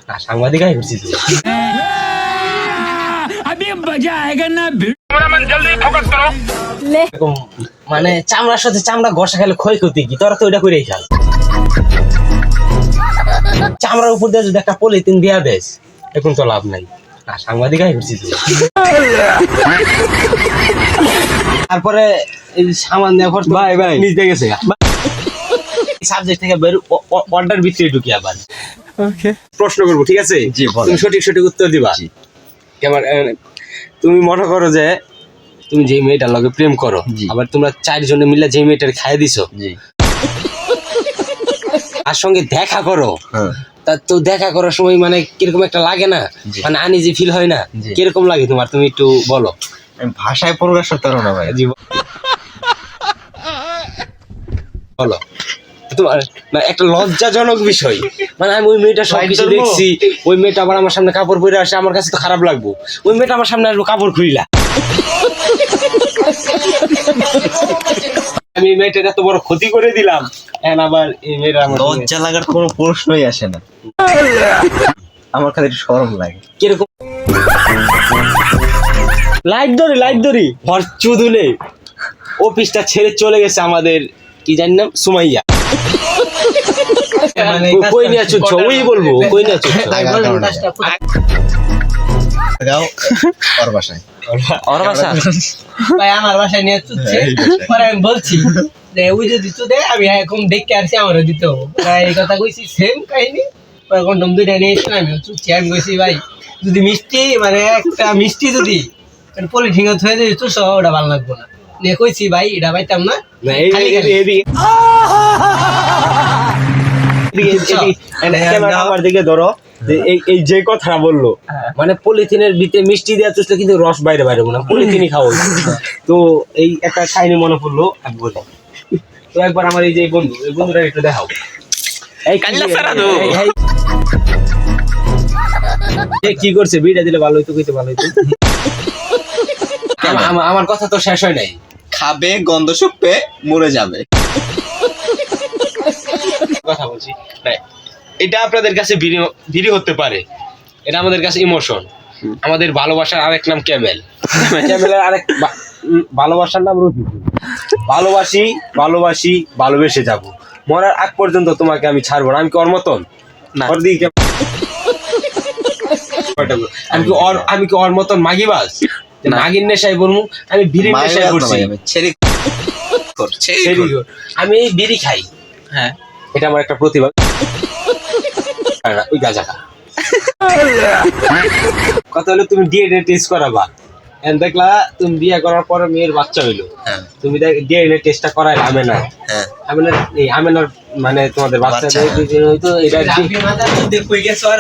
না সাংবাদিক আই করছিস अभी मजा आएगा ना এরকম মানে চামড়ার সাথে চামড়া ঘষা খেলে ক্ষয়ক্ষতি কি তোরা তো ওইটা করেই খাস চামড়ার উপর দিয়ে যদি একটা পলিথিন দিয়া দেস এখন তো লাভ নাই না সাংবাদিক আই করছিস তারপরে এই সামান দেওয়া খরচ ভাই ভাই নিচে গেছে সাবজেক্ট থেকে বের অর্ডার ভিতরে ঢুকি আবার ওকে প্রশ্ন করবো ঠিক আছে জি, বলেন। তুমি সঠিক উত্তর দিবা জি। কেমন তুমি মনে করো যে তুমি যে মেয়েটার লগে প্রেম করো জি। আবার তোমরা 4 জনে মিলে যে মেয়েটার খাইয়ে দিছো জি তার সঙ্গে দেখা করো হ্যাঁ তা তো দেখা করার সময় মানে কিরকম একটা লাগে না জি। মানে আনইজি ফিল হয় না জি। কিরকম লাগে তোমার তুমি একটু বলো আমি ভাষায় প্রকাশ করতে পারবো না ভাই বলো তোমার না একটা লজ্জাজনক বিষয় মানে আমি ওই মেয়েটা সবকিছু ধরবো? দেখছি ওই মেয়েটা আবার আমার সামনে কাপড় পরে আসে আমার কাছে তো খারাপ লাগবো ওই মেয়েটা আমার সামনে আসবো কাপড় খুইলা আমি এই মেয়েটার এত বড় ক্ষতি করে দিলাম এখন আবার এই মেয়েটা আমার সঙ্গে- লজ্জা লাগার কোনো প্রশ্নই আসে না আমার খালি একটু শরম লাগে কিরকম লাইট ধরি হর চুদুলে অফিসটা ছেড়ে চলে গেছে আমাদের কি জানি নাম সুমাইয়া কই নিয়ে চুচ্ছ ওই বলবো কই নিয়ে চুচ্ছ গাও ওর বাসায় ওর বাসা ভাই আমার বাসায় নিয়ে চুচ্ছে এই বাসায়। পরে আমি বলছি যে ওই যদি চুদে আমি এখন দেখে আসছি আমারও দিতে হবে প্রায় এই কথা কইছি সেম কাহিনী পরে কন্ডম দুইটা নিয়ে এসে আমি চুচ্ছি আমি কইছি ভাই যদি মিষ্টি মানে একটা মিষ্টি যদি পলিথিন হয়ে যদি চুষ ওটা ভালো লাগবো না নিয়ে কইছি ভাই এটা পাইতাম না না এই খালি খালি। ক্যামেরা আমার দিকে ধরো যে এই যে কথাটা বললো মানে পলিথিনের ভিতরে মিষ্টি দেওয়া চুষলে কিন্তু রস বাইরে বাইরে না পলিথিনই খাওয়া তো এই একটা কাহিনী মনে পড়লো আমি বলি তো একবার আমার এই যে এই বন্ধুটা একটু দেখাও এই কি করছে বিড়া দিলে ভালো হইতো কইতে ভালো হইতো আমার কথা তো শেষ হয় নাই খাবে গন্ধ শুকবে মরে যাবে কথা বলছি না, এটা আপনাদের কাছে ভিড়ি হতে পারে এটা আমাদের কাছে ইমোশন আমাদের ভালোবাসার আরেক নাম ক্যামেল ক্যামেলের আরেক ভালোবাসার নাম রফি ভালোবাসি ভালোবেসে যাব মরার আগ পর্যন্ত তোমাকে আমি ছাড়বো না আমি কি ওর মতন না। ওর দিকে আমি কি ওর মতন মাগিবাজ যে না। মাগির নেশায় বলবো আমি বিড়ির নেশায় করছি আমি বিড়ি খাই হ্যাঁ এটা আমার একটা প্রতিভা ওই গাঁজা খা কথা হলো তুমি ডিএনএ টেস্ট করাবা এন্ড দেখলা তুমি বিয়ে করার পরে মেয়ের বাচ্চা হইলো হ্যাঁ তুমি ডিএনএ টেস্টটা করাইলা আমেনার হ্যাঁ আমেনার মানে তোমাদের বাচ্চা বাচ্চা, হইতো এটা রাব্বি মাথার মধ্যে কই গেছে আর